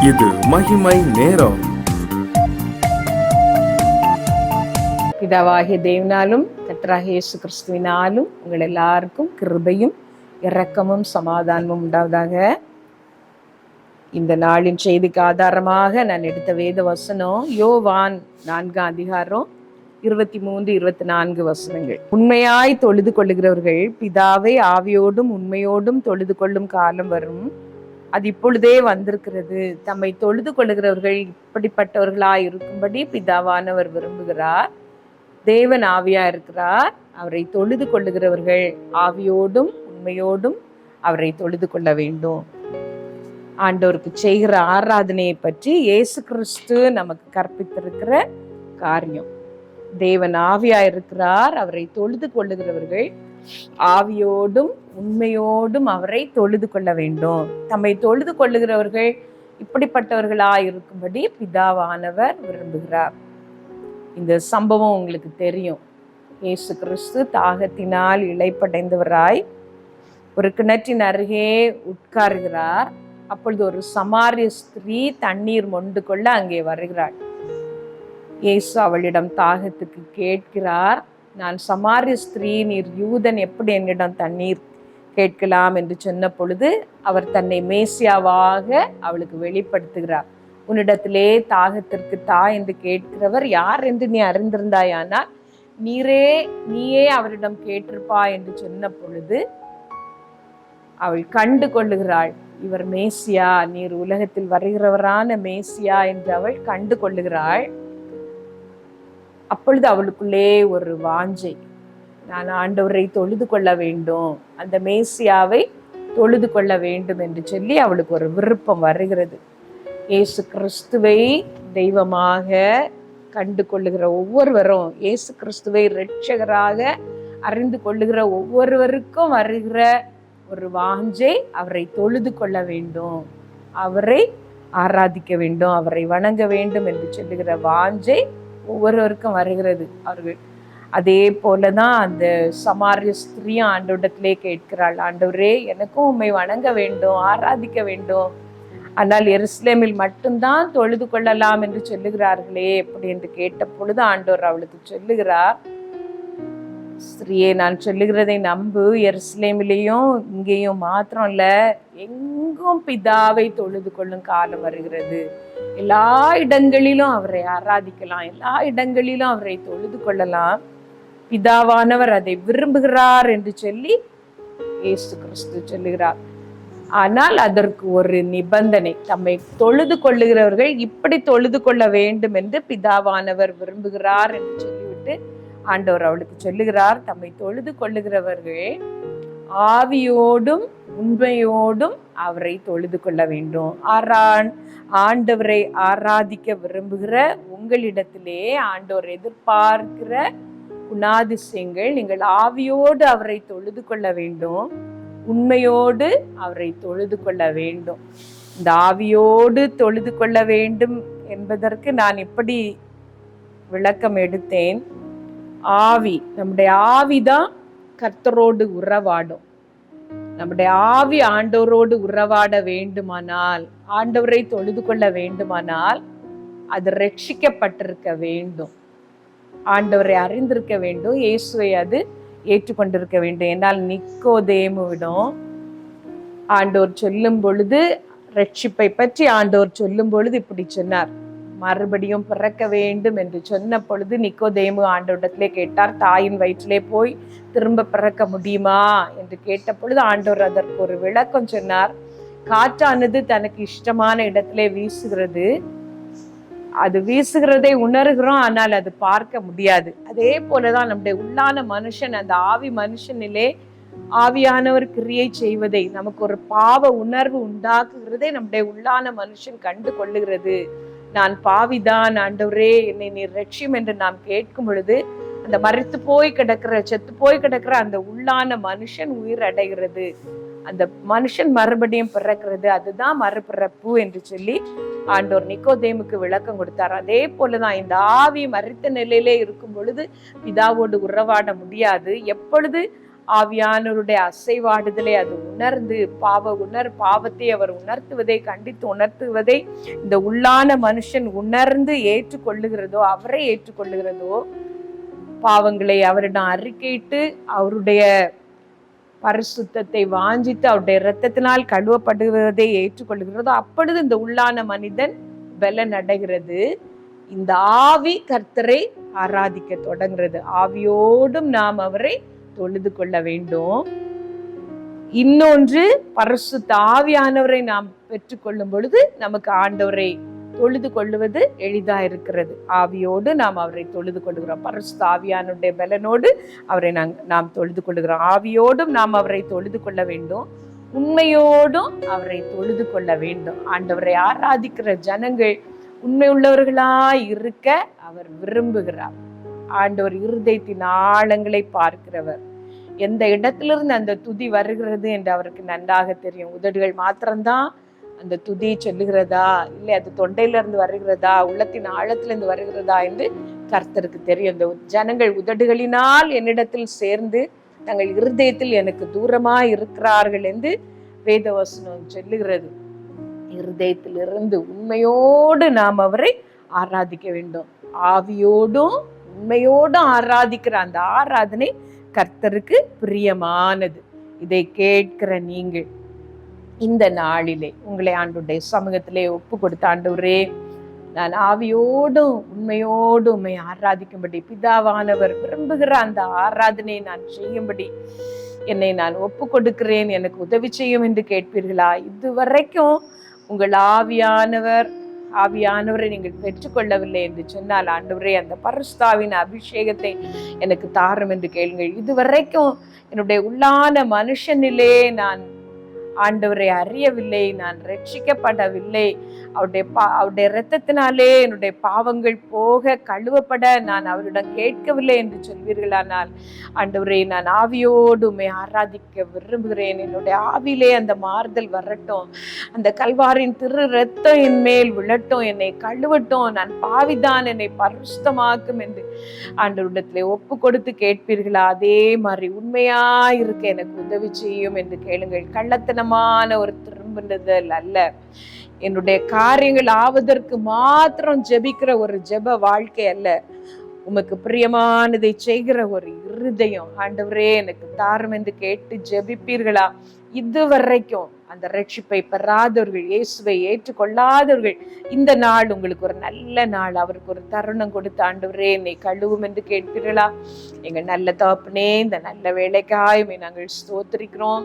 இது மகிமை நேரம். பிதாவாகிய தேவனாலும் கர்த்தராகிய இயேசு கிறிஸ்துவினாலும் உங்கள் எல்லாருக்கும் கிருபையும் இரக்கமும் சமாதானமும் உண்டாவதாக. இந்த நாளின் செய்திக்கு ஆதாரமாக நான் எடுத்த வேத வசனம் யோவான் 4 அதிகாரம் 23, 24 வசனங்கள். உண்மையாய் தொழுது கொள்ளுகிறவர்கள் பிதாவை ஆவியோடும் உண்மையோடும் தொழுது கொள்ளும் காலம் வரும், அது இப்பொழுதே வந்திருக்கிறது. தம்மை தொழுது கொள்ளுகிறவர்கள் இப்படிப்பட்டவர்களாய் இருக்கும்படி பிதாவானவர் விரும்புகிறார். தேவன் ஆவியா இருக்கிறார். அவரை தொழுது கொள்ளுகிறவர்கள் ஆவியோடும் உண்மையோடும் அவரை தொழுது கொள்ள வேண்டும். ஆண்டவருக்கு செய்கிற ஆராதனையை பற்றி இயேசு கிறிஸ்து நமக்கு கற்பித்திருக்கிற காரியம். தேவன் ஆவியா இருக்கிறார். அவரை தொழுது கொள்ளுகிறவர்கள் ஆவியோடும் உண்மையோடும் அவரை தொழுது கொள்ள வேண்டும். தம்மை தொழுது கொள்ளுகிறவர்கள் இப்படிப்பட்டவர்களாய் இருக்கும்படி பிதாவானவர் விரும்புகிறார். இந்த சம்பவம் உங்களுக்கு தெரியும். இயேசு கிறிஸ்து தாகத்தினால் இளைப்படைந்தவராய் ஒரு கிணற்றின் அருகே உட்காருகிறார். அப்பொழுது ஒரு சமாரிய ஸ்திரீ தண்ணீர் மொண்டு கொள்ள அங்கே வருகிறாள். இயேசு அவளிடம் தாகத்துக்கு கேட்கிறார். நான் சமாரிய ஸ்திரீ, நீர் யூதன், எப்படி என்னிடம் தண்ணீர் கேட்கலாம் என்று சொன்ன பொழுது அவர் தன்னை மேசியாவாக அவளுக்கு வெளிப்படுத்துகிறார். உன்னிடத்திலே தாகத்திற்கு தா என்று கேட்கிறவர் யார் என்று நீ அறிந்திருந்தாயானால் நீயே அவரிடம் கேட்டிருப்பா என்று சொன்ன பொழுது அவள் கண்டு கொள்ளுகிறாள். இவர் மேசியா, நீர் உலகத்தில் வருகிறவரான மேசியா என்று அவள் கண்டு கொள்ளுகிறாள். அப்பொழுது அவளுக்குள்ளே ஒரு வாஞ்சை, நான் ஆண்டவரை தொழுது கொள்ள வேண்டும், அந்த மேசியாவை தொழுது கொள்ள வேண்டும் என்று சொல்லி அவளுக்கு ஒரு விருப்பம் வருகிறது. இயேசு கிறிஸ்துவை தெய்வமாக கண்டு கொள்ளுகிற ஒவ்வொருவரும், இயேசு கிறிஸ்துவை இரட்சகராக அறிந்து கொள்ளுகிற ஒவ்வொருவருக்கும் வருகிற ஒரு வாஞ்சை, அவரை தொழுது கொள்ள வேண்டும், அவரை ஆராதிக்க வேண்டும், அவரை வணங்க வேண்டும் என்று சொல்லுகிற வாஞ்சை ஒவ்வொருவருக்கும் வருகிறது. அவர்கள் அதே போலதான் அந்த சமாரிய ஸ்திரீயும் ஆண்டவரிடத்திலே கேட்கிறாள், ஆண்டவரே, எனக்கும் உம்மை வணங்க வேண்டும், ஆராதிக்க வேண்டும், ஆனால் எருசலேமில் மட்டும்தான் தொழுது கொள்ளலாம் என்று சொல்லுகிறார்களே எப்படி என்று கேட்ட பொழுது ஆண்டவர் அவளுக்கு சொல்லுகிறார், ஸ்திரீயே, நான் சொல்லுகிறதை நம்பு. எருசலேமிலேயும் இங்கேயும் மாத்திரம் இல்ல, எங்கும் பிதாவை தொழுது கொள்ளும் காலம் வருகிறது. எல்லா இடங்களிலும் அவரை ஆராதிக்கலாம், எல்லா இடங்களிலும் அவரை தொழுது கொள்ளலாம். பிதாவானவர் அதை விரும்புகிறார் என்று சொல்லி இயேசு கிறிஸ்து சொல்லுகிறார். ஆனால் அதற்கு ஒரு நிபந்தனை, தம்மை தொழுது கொள்ளுகிறவர்கள் இப்படி தொழுது கொள்ள வேண்டும் என்று பிதாவானவர் விரும்புகிறார் என்று சொல்லிவிட்டு ஆண்டவர் அவளுக்கு சொல்லுகிறார், தம்மை தொழுது கொள்ளுகிறவர்கள் ஆவியோடும் உண்மையோடும் அவரை தொழுது கொள்ள வேண்டும். ஆண்டவரை ஆராதிக்க விரும்புகிற உங்களிடத்திலே ஆண்டவர் எதிர்பார்க்கிற குணாதிசயங்கள், நீங்கள் ஆவியோடு அவரை தொழுது கொள்ள வேண்டும், உண்மையோடு அவரை தொழுது கொள்ள வேண்டும். இந்த ஆவியோடு தொழுது கொள்ள வேண்டும் என்பதற்கு நான் இப்படி விளக்கம் எடுத்தேன். ஆவி, நம்முடைய ஆவிதான் கர்த்தரோடு உறவாடும். நம்முடைய ஆவி ஆண்டவரோடு உறவாட வேண்டுமானால், ஆண்டவரை தொழுது கொள்ள வேண்டுமானால் அது ரட்சிக்கப்பட்டிருக்க வேண்டும், ஆண்டவரை அறிந்திருக்க வேண்டும், இயேசுவை அது ஏற்றுக்கொண்டிருக்க வேண்டும். என்னால் நிக்கோதேமுவிடம் ஆண்டவர் சொல்லும் பொழுது, ரட்சிப்பை பற்றி ஆண்டவர் சொல்லும் பொழுது இப்படி சொன்னார், மறுபடியும் பிறக்க வேண்டும் என்று சொன்ன பொழுது நிக்கோதேமு ஆண்டவரிடத்திலே கேட்டார், தாயின் வயிற்றிலே போய் திரும்ப பிறக்க முடியுமா என்று கேட்ட பொழுது ஆண்டவர் அதற்கு ஒரு விளக்கம் சொன்னார். காற்றானது தனக்கு இஷ்டமான இடத்திலே வீசுகிறது, அது வீசுகிறதை உணர்கிறோம், ஆனால் அது பார்க்க முடியாது. அதே போலதான் நம்முடைய உள்ளான மனுஷன், அந்த ஆவி மனுஷனிலே ஆவியானவர் கிரியை செய்வதை, நமக்கு ஒரு பாவ உணர்வு உண்டாக்குகிறதை நம்முடைய உள்ளான மனுஷன் கண்டு கொள்ளுகிறது. நான் பாவிதான், ஆண்டவரே என்னை நீர் ரட்சியும் என்று நாம் கேட்கும் பொழுது அந்த மரித்து போய் கிடக்கிற, செத்து போய் கிடக்கிற அந்த உள்ளான மனுஷன் உயிர் அடைகிறது, அந்த மனுஷன் மறுபடியும் பிறக்கிறது, அதுதான் மறுபிறப்பு என்று சொல்லி ஆண்டவர் நிக்கோதேமுக்கு விளக்கம் கொடுத்தார். அதே போலதான் இந்த ஆவி மரித்த நிலையிலே இருக்கும் பொழுது பிதாவோடு உறவாட முடியாது. எப்பொழுது ஆவியானவருடைய அசைவாடுதலை அது உணர்ந்து பாவத்தை அவர் உணர்த்துவதை, கண்டித்து உணர்த்துவதை இந்த உள்ளான மனுஷன் உணர்ந்து ஏற்றுக்கொள்ளுகிறதோ, அவரை ஏற்றுக்கொள்ளுகிறதோ, பாவங்களை அவரிடம் அறிக்கையிட்டு அவருடைய பரிசுத்தத்தை வாஞ்சித்து அவருடைய இரத்தத்தினால் கழுவப்படுவதை ஏற்றுக்கொள்ளுகிறதோ, அப்பொழுது இந்த உள்ளான மனிதன் பலன் அடைகிறது. இந்த ஆவி கர்த்தரை ஆராதிக்க தொடங்குறது. ஆவியோடும் நாம் அவரை தொழுது கொள்ள வேண்டும். இன்னொன்று, பரிசுத்த ஆவியானவரை நாம் பெற்றுக்கொள்ளும் பொழுது நமக்கு ஆண்டவரை தொழுது கொள்ளுவது எளிதா இருக்கிறது. ஆவியோடு நாம் அவரை தொழுது கொள்ளுகிறோம். பரிசுத்த ஆவியானுடைய பலனோடு அவரை நாம் தொழுது கொள்ளுகிறோம். ஆவியோடும் நாம் அவரை தொழுது கொள்ள வேண்டும், உண்மையோடும் அவரை தொழுது கொள்ள வேண்டும். ஆண்டவரை ஆராதிக்கிற ஜனங்கள் உண்மை உள்ளவர்களாய் இருக்க அவர் விரும்புகிறார். ஆண்டவர் இருதயத்தின் ஆழங்களை பார்க்கிறவர். எந்த இடத்திலிருந்து அந்த துதி வருகிறது என்று அவருக்கு நன்றாக தெரியும். உதடுகள் மாத்திரம்தான் அந்த துதி சொல்லுகிறதா, இல்லை அது தொண்டையில இருந்து வருகிறதா, உள்ளத்தின் ஆழத்திலிருந்து வருகிறதா என்று கர்த்தருக்கு தெரியும். இந்த ஜனங்கள் உதடுகளினால் என்னிடத்தில் சேர்ந்து தங்கள் இருதயத்தில் எனக்கு தூரமாய் இருக்கிறார்கள் என்று வேதவசனம் சொல்லுகிறது. இருதயத்தில் இருந்து உண்மையோடு நாம் அவரை ஆராதிக்க வேண்டும். ஆவியோடும் உண்மையோடும் ஆராதிக்கிற அந்த ஆராதனை கர்த்தருக்கு பிரியமானது. இதை கேட்கிற நீங்கள் இந்த நாளிலே உங்களை ஆண்டவருடைய சமூகத்திலே ஒப்பு கொடுத்த, ஆண்டவரே, நான் ஆவியோடும் உண்மையோடும் உண்மை ஆராதிக்கும்படி பிதாவானவர் விரும்புகிற அந்த ஆராதனையை நான் செய்யும்படி என்னை நான் ஒப்பு கொடுக்கிறேன், எனக்கு உதவி செய்யும் என்று கேட்பீர்களா? இதுவரைக்கும் உங்கள் ஆவியானவரை நீங்கள் பெற்றுக்கொள்ளவில்லை என்று சொன்னால், ஆண்டவரே, அந்த பரிசுத்தாவின் அபிஷேகத்தை எனக்கு தாரும் என்று கேளுங்கள். இதுவரைக்கும் என்னுடைய உள்ளான மனுஷனிலே நான் ஆண்டவரை அறியவில்லை, நான் ரட்சிக்கப்படவில்லை, அவருடைய இரத்தத்தினாலே என்னுடைய பாவங்கள் போக கழுவப்பட நான் அவரிடம் கேட்கவில்லை என்று சொல்வீர்களானால், ஆண்டவரை, நான் ஆவியோடு உம்மை ஆராதிக்க விரும்புகிறேன். என்னுடைய ஆவியிலே அந்த மாறுதல் வரட்டும், அந்த கல்வாரின் திரு ரத்தம் என் மேல் விழட்டும், என்னை கழுவட்டும், நான் பாவிதான், என்னை பரிசுத்தமாக்கும் என்று ஆண்டவரிடத்திலே ஒப்பு கொடுத்து கேட்பீர்களா? அதே மாதிரி உண்மையாயிருக்க எனக்கு உதவி செய்யும் என்று கேளுங்கள். கள்ளத்தனமான ஒரு திரும்புதல் அல்ல, என்னுடைய காரியங்கள் ஆவதற்கு மாத்திரம் ஜெபிக்கிற ஒரு ஜெப வாழ்க்கை அல்ல, உமக்கு பிரியமானதை செய்கிற ஒரு இருதயம் ஆண்டவரே எனக்கு தாரும் என்று கேட்டு ஜெபிப்பீர்களா? இதுவரைக்கும் அந்த ரட்சிப்பை பெறாதவர்கள், இயேசுவை ஏற்றுக்கொள்ளாதவர்கள், இந்த நாள் உங்களுக்கு ஒரு நல்ல நாள். அவருக்கு ஒரு தருணம் கொடுத்து, ஆண்டவரே என்னை கழுவும் என்று கேட்பீர்களா? எங்கள் நல்ல தகப்பனே, இந்த நல்ல வேலைக்காய் நாங்கள் ஸ்தோத்திரிக்கிறோம்.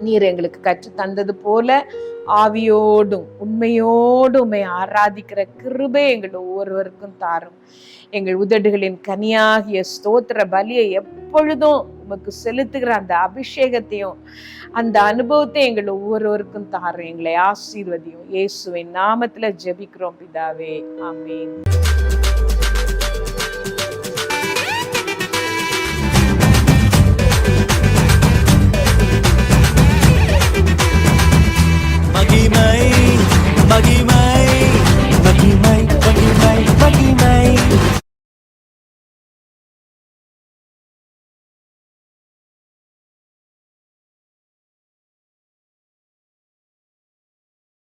நீர் எங்களுக்கு கற்று தந்தது போல ஆவியோடும் உண்மையோடும் உம்மை ஆராதிக்கிற கிருபை எங்கள் ஒவ்வொருவருக்கும் தாரும். எங்கள் உதடுகளின் கனியாகிய ஸ்தோத்திர பலியை எப்பொழுதும் உமக்கு செலுத்துகிற அந்த அபிஷேகத்தையும் அந்த அனுபவத்தை எங்கள் ஒவ்வொருவருக்கும் தாரும். எங்களை ஆசீர்வதியும். இயேசுவின் நாமத்துல ஜெபிக்கிறோம் பிதாவே, ஆமென். மகிமை